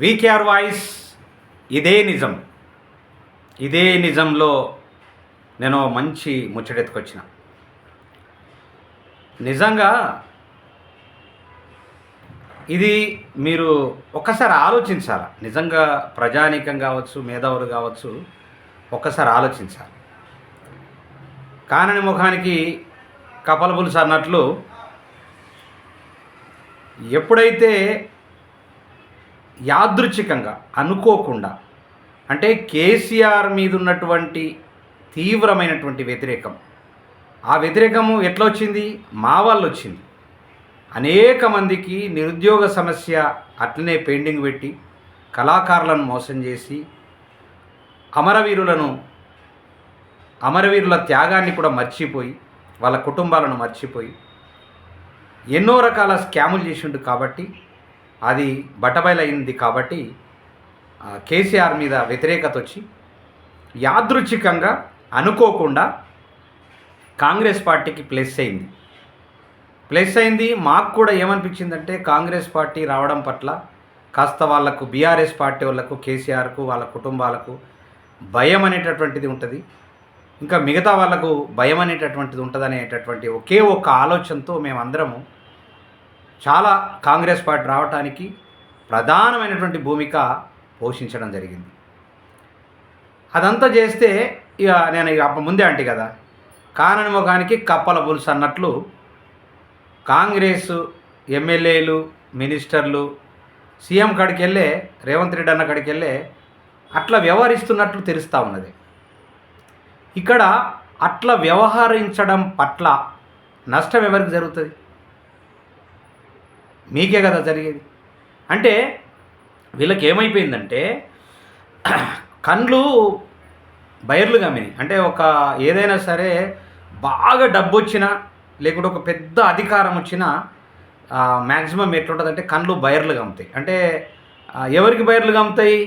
VKR voice ఇదే నిజం. ఇదే నిజంలో నేను మంచి ముచ్చటెత్తుకొచ్చిన. నిజంగా ఇది మీరు ఒక్కసారి ఆలోచించాలి. నిజంగా ప్రజానీకం కావచ్చు, మేధావులు కావచ్చు, ఒక్కసారి ఆలోచించాలి. కానని ముఖానికి కపలపులుసు అన్నట్లు ఎప్పుడైతే యాదృచ్ఛికంగా అనుకోకుండా, అంటే కేసీఆర్ మీద ఉన్నటువంటి తీవ్రమైనటువంటి వ్యతిరేకం, ఆ వ్యతిరేకము ఎట్లా వచ్చింది? మా వాళ్ళు వచ్చింది. అనేక మందికి నిరుద్యోగ సమస్య అట్లనే పెండింగ్ పెట్టి కళాకారులను మోసం చేసి అమరవీరుల త్యాగాన్ని కూడా మర్చిపోయి, వాళ్ళ కుటుంబాలను మర్చిపోయి ఎన్నో రకాల స్కాములు చేసిండు. కాబట్టి అది బట్టబయలైంది. కాబట్టి కేసీఆర్ మీద వ్యతిరేకత వచ్చి యాదృచ్ఛికంగా అనుకోకుండా కాంగ్రెస్ పార్టీకి ప్లస్ అయింది. మాకు కూడా ఏమనిపించిందంటే కాంగ్రెస్ పార్టీ రావడం పట్ల కాస్త వాళ్ళకు, బీఆర్ఎస్ పార్టీ వాళ్ళకు, కేసీఆర్కు, వాళ్ళ కుటుంబాలకు భయం అనేటటువంటిది ఉంటుంది, ఇంకా మిగతా వాళ్ళకు భయం అనేటటువంటిది ఉంటుంది అనేటటువంటి ఒకే ఒక్క ఆలోచనతో మేమందరము చాలా కాంగ్రెస్ పార్టీ రావడానికి ప్రధానమైనటువంటి భూమిక పోషించడం జరిగింది. అదంతా చేస్తే నేను ముందే అంటే కదా, కానని ముఖానికి కప్పల పులుసు అన్నట్లు కాంగ్రెస్ ఎమ్మెల్యేలు, మినిస్టర్లు సీఎం కాడికి వెళ్ళే, రేవంత్ రెడ్డి అన్న కాడికి వెళ్ళే అట్లా వ్యవహరిస్తున్నట్లు తెలుస్తూ ఉన్నది. ఇక్కడ అట్లా వ్యవహరించడం పట్ల నష్టం ఎవరికి జరుగుతుంది? మీకే కదా జరిగేది. అంటే వీళ్ళకి ఏమైపోయిందంటే కండ్లు బయర్లు గమ్మిని. అంటే ఏదైనా సరే బాగా డబ్బు వచ్చినా, లేకుంటే ఒక పెద్ద అధికారం వచ్చినా మ్యాక్సిమం ఎట్లుంటుందంటే కండ్లు బయర్లు గమ్ముతాయి. అంటే ఎవరికి బయర్లు గమ్ముతాయి?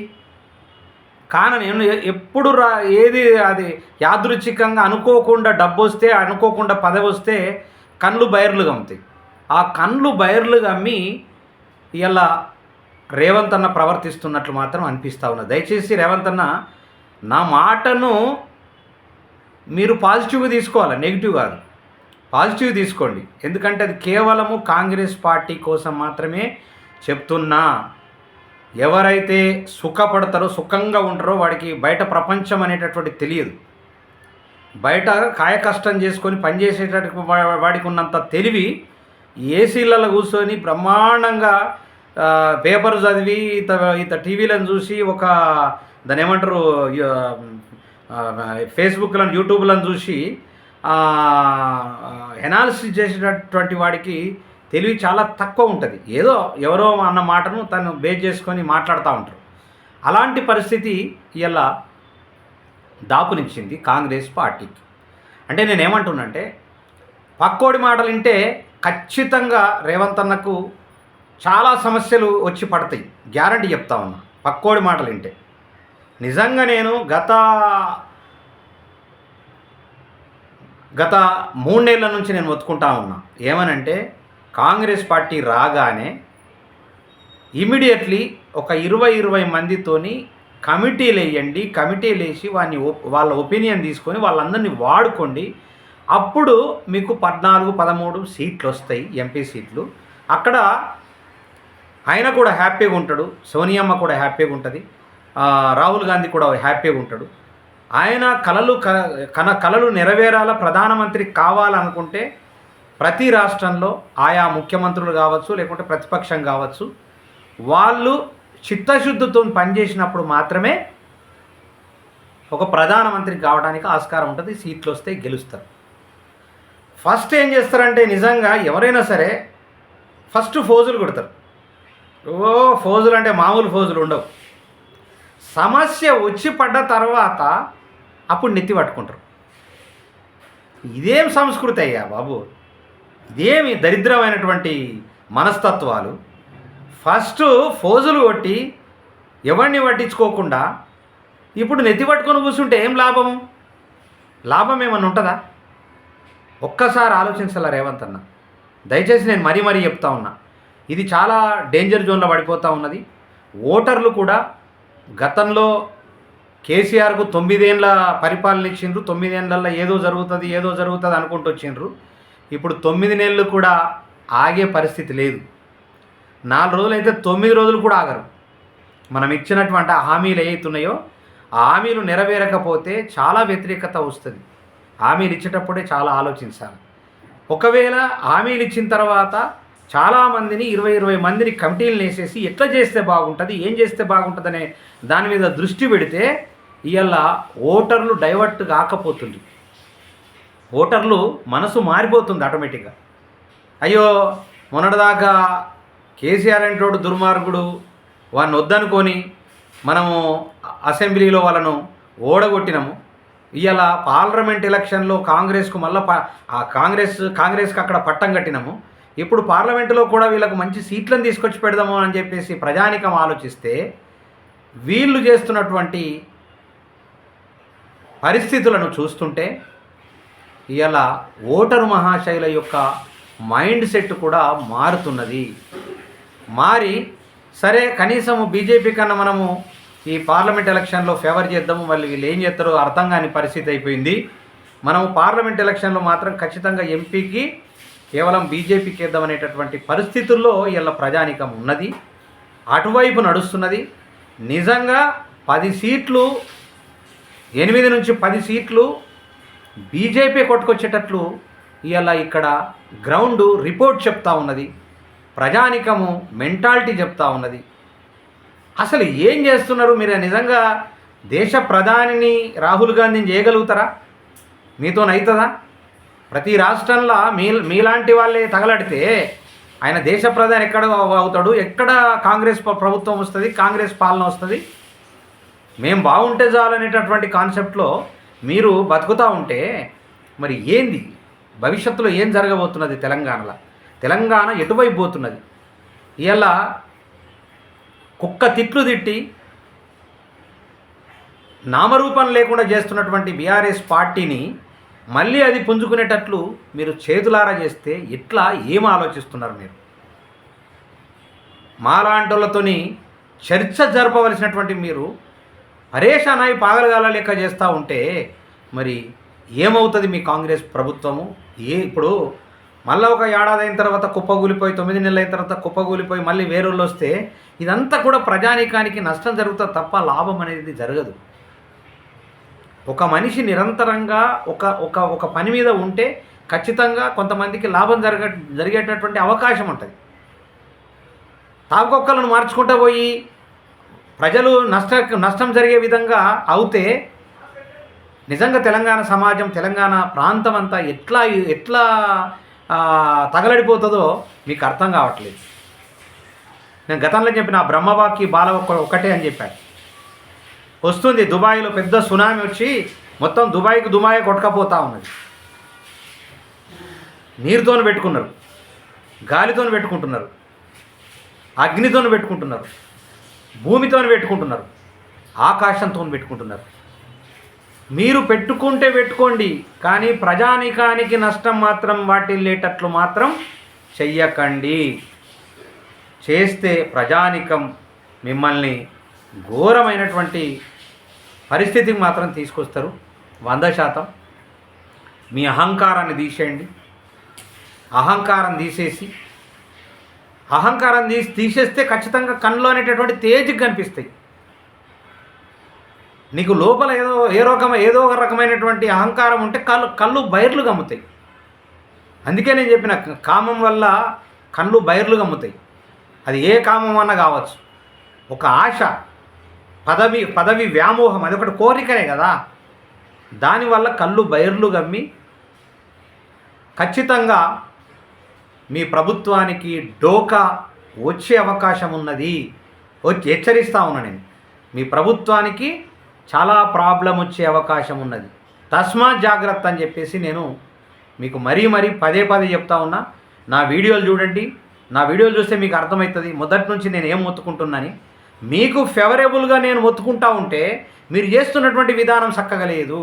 కానని ఎప్పుడు ఏది అది యాదృచ్ఛికంగా అనుకోకుండా డబ్బు వస్తే, అనుకోకుండా పదవి వస్తే కండ్లు బయర్లు గమ్ముతాయి. ఆ కండ్లు బయర్లు గమ్మి ఇలా రేవంత్ అన్న ప్రవర్తిస్తున్నట్లు మాత్రం అనిపిస్తూ ఉన్నది. దయచేసి రేవంత్ అన్న, నా మాటను మీరు పాజిటివ్గా తీసుకోవాలి, నెగిటివ్ కాదు. పాజిటివ్ తీసుకోండి. ఎందుకంటే అది కేవలము కాంగ్రెస్ పార్టీ కోసం మాత్రమే చెప్తున్నా. ఎవరైతే సుఖపడతారో, సుఖంగా ఉంటారో వాడికి బయట ప్రపంచం అనేటటువంటి తెలియదు. బయట కాయకష్టం చేసుకొని పనిచేసేటట్టు వాడికి ఉన్నంత తెలివి ఏసీలలో కూర్చొని బ్రహ్మాండంగా పేపర్ చదివి ఇంత టీవీలను చూసి దాన్ని ఏమంటారు, ఫేస్బుక్లను, యూట్యూబ్లను చూసి ఎనాలిసిస్ చేసేటటువంటి వాడికి తెలివి చాలా తక్కువ ఉంటుంది. ఏదో ఎవరో అన్న మాటను తను బేస్ చేసుకొని మాట్లాడుతూ ఉంటారు. అలాంటి పరిస్థితి ఇలా దాపునిచ్చింది కాంగ్రెస్ పార్టీకి. అంటే నేనేమంటున్నానంటే, పక్కోడి మాటలు వింటే ఖచ్చితంగా రేవంత్ అన్నకు చాలా సమస్యలు వచ్చి పడతాయి. గ్యారంటీ చెప్తా ఉన్నా, పక్కోడి మాటలు వింటే. నిజంగా నేను గత 3 నెలల నుంచి నేను ఒత్తుకుంటా ఉన్నా. ఏమనంటే, కాంగ్రెస్ పార్టీ రాగానే ఇమీడియట్లీ ఒక 20 మందితోని కమిటీలు వేయండి, కమిటీలు వేసి వాళ్ళ ఒపీనియన్ తీసుకొని వాళ్ళందరినీ వాడుకోండి. అప్పుడు మీకు 14-13 సీట్లు వస్తాయి, ఎంపీ సీట్లు. అక్కడ ఆయన కూడా హ్యాపీగా ఉంటాడు, సోనియమ్మ కూడా హ్యాపీగా ఉంటుంది, రాహుల్ గాంధీ కూడా హ్యాపీగా ఉంటాడు. ఆయన కలలు నెరవేరాల, ప్రధానమంత్రి కావాలనుకుంటే ప్రతి రాష్ట్రంలో ఆయా ముఖ్యమంత్రులు కావచ్చు, లేకుంటే ప్రతిపక్షం కావచ్చు, వాళ్ళు చిత్తశుద్ధితో పనిచేసినప్పుడు మాత్రమే ఒక ప్రధానమంత్రి కావడానికి ఆస్కారం ఉంటుంది, సీట్లు వస్తాయి, గెలుస్తారు. ఫస్ట్ ఏం చేస్తారంటే, నిజంగా ఎవరైనా సరే ఫస్ట్ ఫోజులు కొడతారు. ఫోజులు అంటే మామూలు ఫోజులు ఉండవు. సమస్య వచ్చి పడ్డ తర్వాత అప్పుడు నెత్తి పట్టుకుంటారు. ఇదేం సంస్కృతి అయ్యా బాబు, ఇదేమి దరిద్రమైనటువంటి మనస్తత్వాలు. ఫస్ట్ ఫోజులు కొట్టి ఎవరిని పట్టించుకోకుండా ఇప్పుడు నెత్తి పట్టుకొని కూర్చుంటే ఏం లాభం ఏమన్నా ఉంటుందా? ఒక్కసారి ఆలోచించాల రేవంత్ అన్న. దయచేసి నేను మరీ చెప్తా ఉన్నా, ఇది చాలా డేంజర్ జోన్లో పడిపోతూ ఉన్నది. ఓటర్లు కూడా గతంలో కేసీఆర్కు 9 ఏళ్ళ పరిపాలన ఇచ్చిండ్రు, 9 ఏళ్ళల్లో ఏదో జరుగుతుంది అనుకుంటూ వచ్చిండ్రు. ఇప్పుడు 9 నెలలు కూడా ఆగే పరిస్థితి లేదు. 4 రోజులు అయితే 9 రోజులు కూడా ఆగరు. మనం ఇచ్చినటువంటి హామీలు ఏవైతున్నాయో ఆ హామీలు నెరవేరకపోతే చాలా వ్యతిరేకత వస్తుంది. హామీలు ఇచ్చేటప్పుడే చాలా ఆలోచించాలి. ఒకవేళ హామీలు ఇచ్చిన తర్వాత చాలామందిని 20 మందిని కమిటీలు వేసేసి ఎట్లా చేస్తే బాగుంటుంది, ఏం చేస్తే బాగుంటుంది అనే దాని మీద దృష్టి పెడితే ఇవాళ ఓటర్లు డైవర్ట్ కాకపోతుంది. ఓటర్లు మనసు మారిపోతుంది ఆటోమేటిక్గా. అయ్యో మొన్నటిదాకా కేసీఆర్ అంటోడు దుర్మార్గుడు, వాడిని వద్దనుకొని మనము అసెంబ్లీలో వాళ్ళను ఓడగొట్టినాము. ఇవాళ పార్లమెంట్ ఎలక్షన్లో కాంగ్రెస్కు మళ్ళీ కాంగ్రెస్కి అక్కడ పట్టం కట్టినాము. ఇప్పుడు పార్లమెంటులో కూడా వీళ్ళకు మంచి సీట్లను తీసుకొచ్చి పెడదాము అని చెప్పేసి ప్రజానికం ఆలోచిస్తే వీళ్ళు చేస్తున్నటువంటి పరిస్థితులను చూస్తుంటే ఇవాళ ఓటరు మహాశైల యొక్క మైండ్ సెట్ కూడా మారుతున్నది. మారి సరే కనీసం బీజేపీ కన్నా మనము ఈ పార్లమెంట్ ఎలక్షన్లో ఫేవర్ చేద్దాము, వాళ్ళు వీళ్ళు ఏం చేస్తారో అర్థం కాని పరిస్థితి అయిపోయింది. మనము పార్లమెంట్ ఎలక్షన్లో మాత్రం ఖచ్చితంగా ఎంపీకి కేవలం బీజేపీకి వేద్దామనేటటువంటి పరిస్థితుల్లో ఇలా ప్రజానికం ఉన్నది, అటువైపు నడుస్తున్నది. నిజంగా 10 సీట్లు 8 నుంచి 10 సీట్లు బీజేపీ కొట్టుకొచ్చేటట్లు ఇవాళ ఇక్కడ గ్రౌండ్ రిపోర్ట్ చెప్తా ఉన్నది, ప్రజానికము మెంటాలిటీ చెప్తా ఉన్నది. అసలు ఏం చేస్తున్నారు మీరు? నిజంగా దేశ ప్రధానిని రాహుల్ గాంధీని చేయగలుగుతారా? మీతోనవుతుందా? ప్రతి రాష్ట్రంలో మీలాంటి వాళ్ళే తగలడితే ఆయన దేశ ప్రధాని ఎక్కడ అవుతాడు? ఎక్కడ కాంగ్రెస్ ప్రభుత్వం వస్తుంది, కాంగ్రెస్ పాలన వస్తుంది? మేము బాగుంటే చాలనేటటువంటి కాన్సెప్ట్లో మీరు బతుకుతూ ఉంటే మరి ఏంది భవిష్యత్తులో ఏం జరగబోతున్నది? తెలంగాణ ఎటువైపు పోతున్నది? ఇలా కుక్క తిట్లు తిట్టి నామరూపం లేకుండా చేస్తున్నటువంటి బీఆర్ఎస్ పార్టీని మళ్ళీ అది పుంజుకునేటట్లు మీరు చేతులారా చేస్తే ఎట్లా, ఏం ఆలోచిస్తున్నారు మీరు? మాలాంటోళ్ళతోని చర్చ జరపవలసినటువంటి మీరు పరేషానాయి పాగలగాల లెక్క చేస్తూ ఉంటే మరి ఏమవుతుంది మీ కాంగ్రెస్ ప్రభుత్వము? ఇప్పుడు మళ్ళీ ఒక ఏడాది అయిన తర్వాత కుప్పగూలిపోయి 9 నెలలు అయిన తర్వాత కుప్పగూలిపోయి మళ్ళీ వేరేళ్ళు వస్తే ఇదంతా కూడా ప్రజానీకానికి నష్టం జరుగుతుంది తప్ప లాభం అనేది జరగదు. ఒక మనిషి నిరంతరంగా ఒక పని మీద ఉంటే ఖచ్చితంగా కొంతమందికి లాభం జరిగేటటువంటి అవకాశం ఉంటుంది. తాగుకొక్కలను మార్చుకుంటూ పోయి ప్రజలు నష్టం జరిగే విధంగా అవుతే నిజంగా తెలంగాణ సమాజం, తెలంగాణ ప్రాంతం అంతా ఎట్లా తగలడిపోతుందో మీకు అర్థం కావట్లేదు. నేను గతంలో చెప్పిన బ్రహ్మబాకి బాల ఒకటే అని చెప్పాను. వస్తుంది దుబాయ్లో పెద్ద సునామీ వచ్చి మొత్తం దుబాయ్ కొట్టుకపోతూ ఉన్నది. నీరుతో పెట్టుకున్నారు, గాలితో పెట్టుకుంటున్నారు, అగ్నితో పెట్టుకుంటున్నారు, భూమితో పెట్టుకుంటున్నారు, ఆకాశంతో పెట్టుకుంటున్నారు. మీరు పెట్టుకుంటే పెట్టుకోండి, కానీ ప్రజానికానికి నష్టం మాత్రం వాటిల్లేటట్లు మాత్రం చెయ్యకండి. చేస్తే ప్రజానికం మిమ్మల్ని ఘోరమైనటువంటి పరిస్థితికి మాత్రం తీసుకొస్తారు. 100% మీ అహంకారాన్ని తీసేయండి. అహంకారం తీసేస్తే ఖచ్చితంగా కళ్ళు అనేటటువంటి తేజకి కనిపిస్తాయి. నీకు లోపల ఏదో ఒక రకమైనటువంటి అహంకారం ఉంటే కళ్ళు బైర్లు గమ్ముతాయి. అందుకే నేను చెప్పిన కామం వల్ల కళ్ళు బైర్లు గమ్ముతాయి. అది ఏ కామం అన్నా కావచ్చు. ఒక ఆశ, పదవి వ్యామోహం, అది ఒకటి కోరికనే కదా. దానివల్ల కళ్ళు బైర్లు గమ్మి ఖచ్చితంగా మీ ప్రభుత్వానికి డోకా వచ్చే అవకాశం ఉన్నది. హెచ్చరిస్తూ ఉన్నా నేను, మీ ప్రభుత్వానికి చాలా ప్రాబ్లం వచ్చే అవకాశం ఉన్నది. తస్మాత్ జాగ్రత్త అని చెప్పేసి నేను మీకు మరీ పదే చెప్తా ఉన్నా. నా వీడియోలు చూడండి. నా వీడియోలు చూస్తే మీకు అర్థమవుతుంది మొదటి నుంచి నేను ఏం మొత్తుకుంటున్నాని. మీకు ఫేవరబుల్గా నేను మొత్తుకుంటా ఉంటే మీరు చేస్తున్నటువంటి విధానం చక్కగా లేదు.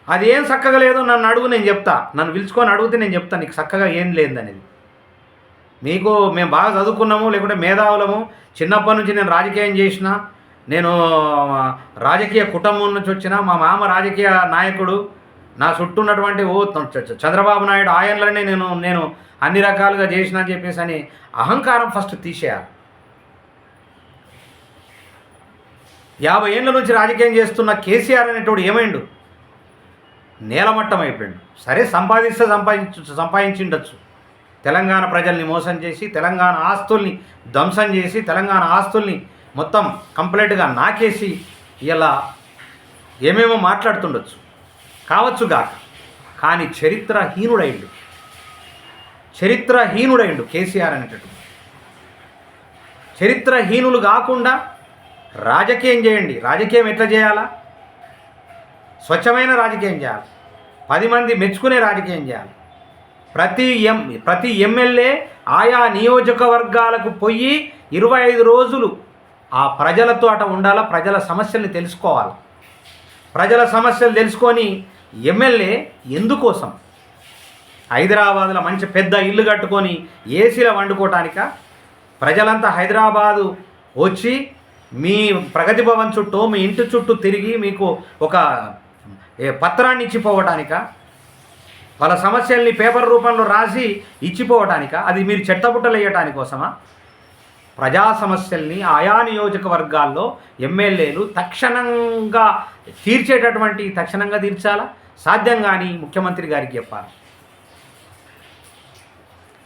అది ఏం చక్కగా లేదో నన్ను అడుగు, నేను చెప్తా. నన్ను పిలుచుకొని అడిగితే నేను చెప్తాను నీకు చక్కగా ఏం లేదనేది. మేము బాగా చదువుకున్నాము, లేకుంటే మేధావులము, చిన్నప్పటి నుంచి నేను రాజకీయం చేసిన, నేను రాజకీయ కుటుంబం నుంచి వచ్చిన, మా మామ రాజకీయ నాయకుడు, నా చుట్టూ ఉన్నటువంటి చంద్రబాబు నాయుడు ఆయనలోనే నేను అన్ని రకాలుగా చేసిన అని చెప్పేసి అని అహంకారం ఫస్ట్ తీసేయాలి. 50 ఏళ్ళ నుంచి రాజకీయం చేస్తున్న కేసీఆర్ అనేటోడు ఏమైండు? నేలమట్టం అయిపోయిండు. సరే సంపాదిస్తే సంపాదించిండొచ్చు. తెలంగాణ ప్రజల్ని మోసం చేసి, తెలంగాణ ఆస్తుల్ని ధ్వంసం చేసి, తెలంగాణ ఆస్తుల్ని మొత్తం కంప్లీట్గా నాకేసి ఇలా ఏమేమో మాట్లాడుతుండొచ్చు కావచ్చుగాక. కానీ చరిత్రహీనుడైండు కేసీఆర్ అనేటట్టు. చరిత్రహీనులు కాకుండా రాజకీయం చేయండి. రాజకీయం ఎట్లా చేయాలా? స్వచ్ఛమైన రాజకీయం చేయాలి. 10 మంది మెచ్చుకునే రాజకీయం చేయాలి. ప్రతి ఎమ్మెల్యే ఆయా నియోజకవర్గాలకు పోయి 25 రోజులు ఆ ప్రజలతో ఉండాలా. ప్రజల సమస్యల్ని తెలుసుకోవాలి. ప్రజల సమస్యలు తెలుసుకొని ఎమ్మెల్యే ఎందుకోసం? హైదరాబాద్లో మంచి పెద్ద ఇల్లు కట్టుకొని ఏసీలో వండుకోవటానిక? ప్రజలంతా హైదరాబాదు వచ్చి మీ ప్రగతి భవన్ చుట్టూ, మీ ఇంటి చుట్టూ తిరిగి మీకు ఒక పత్రాన్ని ఇచ్చిపోవటానిక? వాళ్ళ సమస్యల్ని పేపర్ రూపంలో రాసి ఇచ్చిపోవటానిక? అది మీరు చెత్తబుట్టలు వేయటాని కోసమా? ప్రజా సమస్యల్ని ఆయా నియోజకవర్గాల్లో ఎమ్మెల్యేలు తక్షణంగా తీర్చాలా? సాధ్యం కానీ ముఖ్యమంత్రి గారికి చెప్పాలి.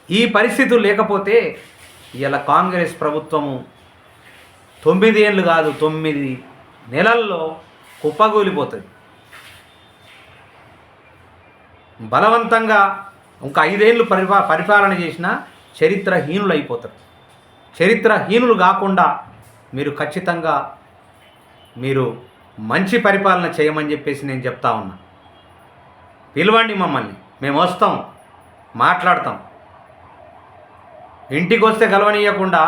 ఈ పరిస్థితులు లేకపోతే ఇలా కాంగ్రెస్ ప్రభుత్వము 9 ఏళ్ళు కాదు 9 నెలల్లో కుప్పగూలిపోతుంది. బలవంతంగా ఇంకా 5 ఏళ్ళు పరిపాలన చేసినా చరిత్రహీనులు అయిపోతారు. చరిత్రహీనులు కాకుండా మీరు ఖచ్చితంగా మంచి పరిపాలన చేయమని చెప్పేసి నేను చెప్తా ఉన్నా. పిలవండి మమ్మల్ని, మేము వస్తాం, మాట్లాడతాం. ఇంటికి వస్తే గెలవనీయకుండా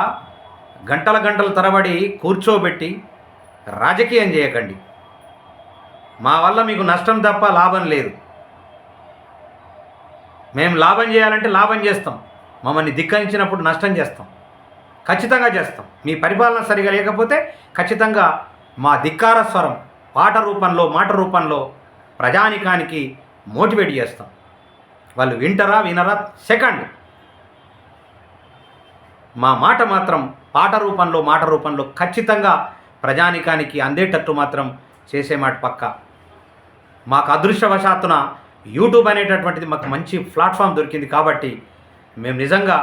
గంటల తరబడి కూర్చోబెట్టి రాజకీయం చేయకండి. మా వల్ల మీకు నష్టం తప్ప లాభం లేదు. మేము లాభం చేయాలంటే లాభం చేస్తాం, మమ్మల్ని ధిక్కరించినప్పుడు నష్టం చేస్తాం, ఖచ్చితంగా చేస్తాం. మీ పరిపాలన సరిగా లేకపోతే ఖచ్చితంగా మా ధిక్కార స్వరం పాట రూపంలో, మాట రూపంలో ప్రజానికానికి మోటివేట్ చేస్తాం. వాళ్ళు వినరా సెకండ్. మా మాట మాత్రం పాట రూపంలో, మాట రూపంలో ఖచ్చితంగా ప్రజానికానికి అందేటట్టు మాత్రం చేసే మాట పక్క. మాకు అదృష్టవశాత్తున యూట్యూబ్ అనేటటువంటిది మాకు మంచి ప్లాట్ఫామ్ దొరికింది కాబట్టి మేము నిజంగా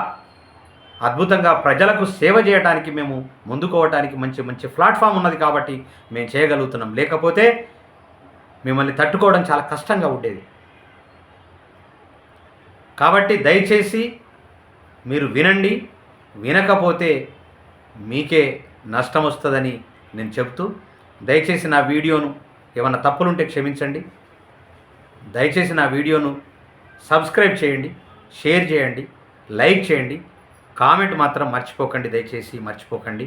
అద్భుతంగా ప్రజలకు సేవ చేయడానికి, మేము ముందుకోవడానికి మంచి ప్లాట్ఫామ్ ఉన్నది కాబట్టి మేము చేయగలుగుతున్నాం. లేకపోతే మిమ్మల్ని తట్టుకోవడం చాలా కష్టంగా ఉండేది. కాబట్టి దయచేసి మీరు వినండి. వినకపోతే మీకే నష్టం వస్తుందని నేను చెప్తూ, దయచేసి నా వీడియోను ఏమైనా తప్పులుంటే క్షమించండి. దయచేసి నా వీడియోను సబ్స్క్రైబ్ చేయండి, షేర్ చేయండి, లైక్ చేయండి, కామెంట్ మాత్రం మర్చిపోకండి. దయచేసి మర్చిపోకండి.